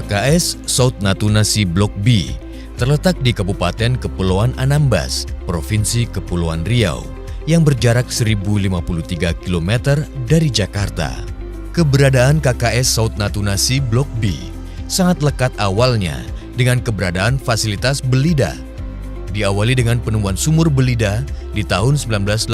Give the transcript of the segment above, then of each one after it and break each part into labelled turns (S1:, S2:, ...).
S1: KKS South Natuna Sea Block B terletak di Kabupaten Kepulauan Anambas, Provinsi Kepulauan Riau, yang berjarak 1053 km dari Jakarta. Keberadaan KKS South Natuna Sea Block B sangat lekat awalnya dengan keberadaan fasilitas belida. Diawali dengan penemuan sumur belida di tahun 1989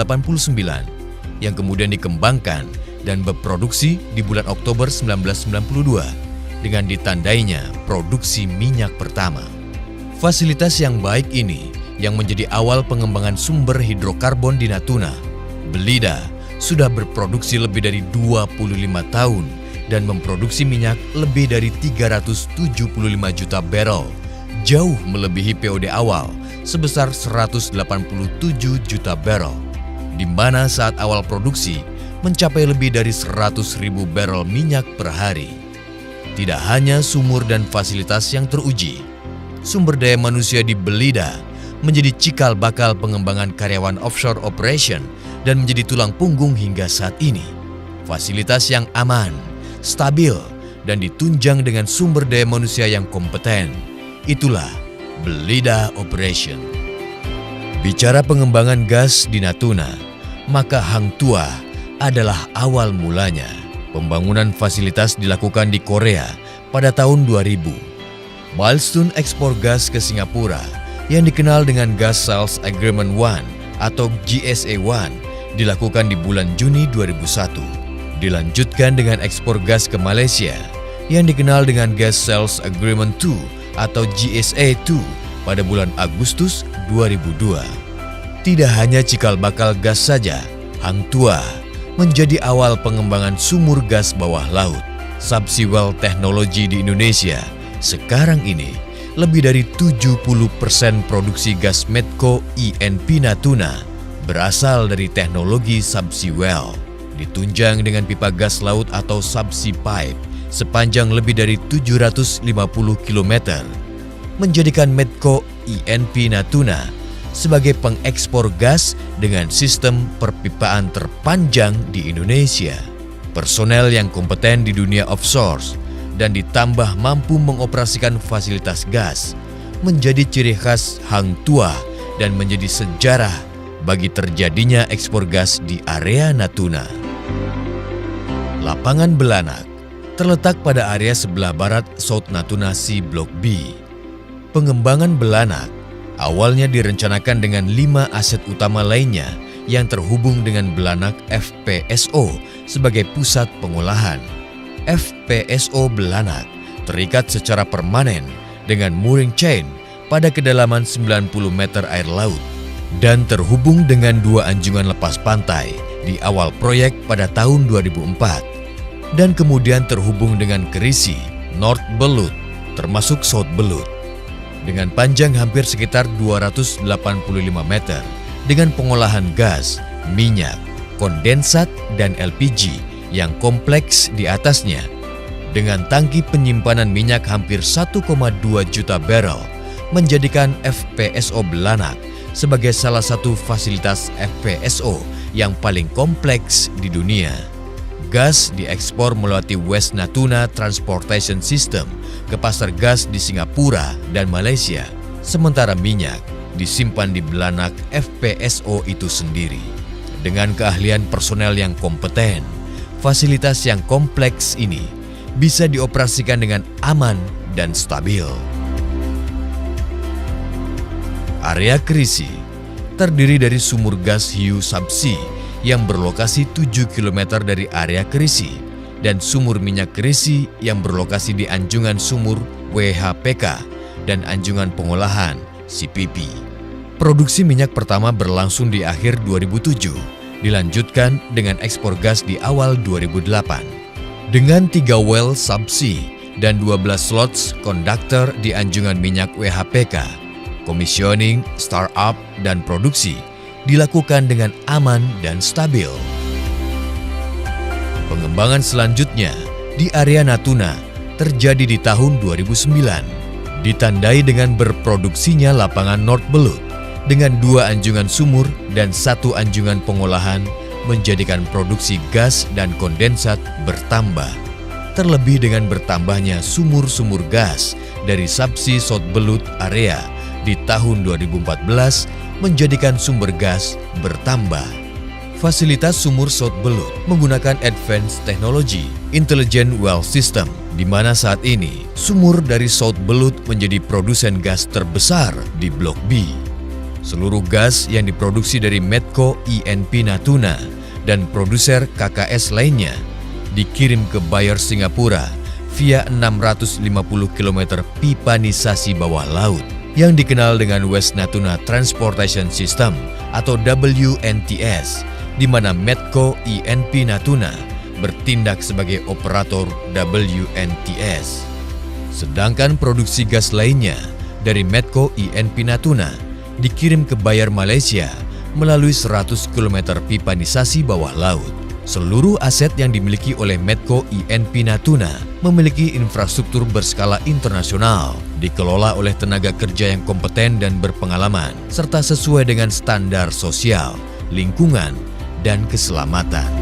S1: yang kemudian dikembangkan dan berproduksi di bulan Oktober 1992 dengan ditandainya produksi minyak pertama. Fasilitas yang baik ini yang menjadi awal pengembangan sumber hidrokarbon di Natuna. Belida sudah berproduksi lebih dari 25 tahun dan memproduksi minyak lebih dari 375 juta barrel, jauh melebihi POD awal sebesar 187 juta barrel, di mana saat awal produksi mencapai lebih dari 100.000 barrel minyak per hari. Tidak hanya sumur dan fasilitas yang teruji, sumber daya manusia di Belida menjadi cikal bakal pengembangan karyawan offshore operation dan menjadi tulang punggung hingga saat ini. Fasilitas yang aman, stabil, dan ditunjang dengan sumber daya manusia yang kompeten. Itulah Belida Operation. Bicara pengembangan gas di Natuna, maka Hang Tuah adalah awal mulanya. Pembangunan fasilitas dilakukan di Korea pada tahun 2000. Milestone ekspor gas ke Singapura yang dikenal dengan Gas Sales Agreement 1 atau GSA-1 dilakukan di bulan Juni 2001. Dilanjutkan dengan ekspor gas ke Malaysia yang dikenal dengan Gas Sales Agreement 2 atau GSA-2 pada bulan Agustus 2002. Tidak hanya cikal bakal gas saja, Hang Tuah menjadi awal pengembangan sumur gas bawah laut. Subsea well teknologi di Indonesia sekarang ini lebih dari 70% produksi gas Medco INP Natuna berasal dari teknologi subsea well, ditunjang dengan pipa gas laut atau subsea pipe sepanjang lebih dari 750 km, menjadikan Medco INP Natuna sebagai pengekspor gas dengan sistem perpipaan terpanjang di Indonesia. Personel yang kompeten di dunia offshore dan ditambah mampu mengoperasikan fasilitas gas menjadi ciri khas Hang Tuah dan menjadi sejarah bagi terjadinya ekspor gas di area Natuna. Lapangan Belanak terletak pada area sebelah barat South Natuna Sea Block B. Pengembangan Belanak awalnya direncanakan dengan 5 aset utama lainnya yang terhubung dengan Belanak FPSO sebagai pusat pengolahan. FPSO Belanak terikat secara permanen dengan mooring chain pada kedalaman 90 meter air laut dan terhubung dengan 2 anjungan lepas pantai di awal proyek pada tahun 2004 dan kemudian terhubung dengan Kerisi, North Belut, termasuk South Belut dengan panjang hampir sekitar 285 meter dengan pengolahan gas, minyak, kondensat, dan LPG yang kompleks di atasnya, dengan tangki penyimpanan minyak hampir 1,2 juta barrel, menjadikan FPSO Belanak sebagai salah satu fasilitas FPSO yang paling kompleks di dunia. Gas diekspor melalui West Natuna Transportation System ke pasar gas di Singapura dan Malaysia, sementara minyak disimpan di Belanak FPSO itu sendiri. Dengan keahlian personel yang kompeten, fasilitas yang kompleks ini bisa dioperasikan dengan aman dan stabil. Area Kerisi terdiri dari sumur gas hiu subsea yang berlokasi 7 km dari area Kerisi dan sumur minyak Kerisi yang berlokasi di anjungan sumur WHPK dan anjungan pengolahan CPP. Produksi minyak pertama berlangsung di akhir 2007. Dilanjutkan dengan ekspor gas di awal 2008. Dengan 3 well subsea dan 12 slots konduktor di anjungan minyak WHPK, commissioning, startup, dan produksi dilakukan dengan aman dan stabil. Pengembangan selanjutnya di area Natuna terjadi di tahun 2009, ditandai dengan berproduksinya lapangan North Belut dengan 2 anjungan sumur dan 1 anjungan pengolahan menjadikan produksi gas dan kondensat bertambah. terlebih dengan bertambahnya sumur-sumur gas dari subsea South Belut area di tahun 2014 menjadikan sumber gas bertambah. Fasilitas sumur South Belut menggunakan advanced technology intelligent well system, di mana saat ini sumur dari South Belut menjadi produsen gas terbesar di Blok B. Seluruh gas yang diproduksi dari Medco INP Natuna dan produser KKS lainnya dikirim ke buyer Singapura via 650 km pipa nisasi bawah laut yang dikenal dengan West Natuna Transportation System atau WNTS, di mana Medco INP Natuna bertindak sebagai operator WNTS. Sedangkan produksi gas lainnya dari Medco INP Natuna dikirim ke buyer Malaysia melalui 100 km pipa nisasi bawah laut. Seluruh aset yang dimiliki oleh Medco INP Natuna memiliki infrastruktur berskala internasional, dikelola oleh tenaga kerja yang kompeten dan berpengalaman, serta sesuai dengan standar sosial, lingkungan, dan keselamatan.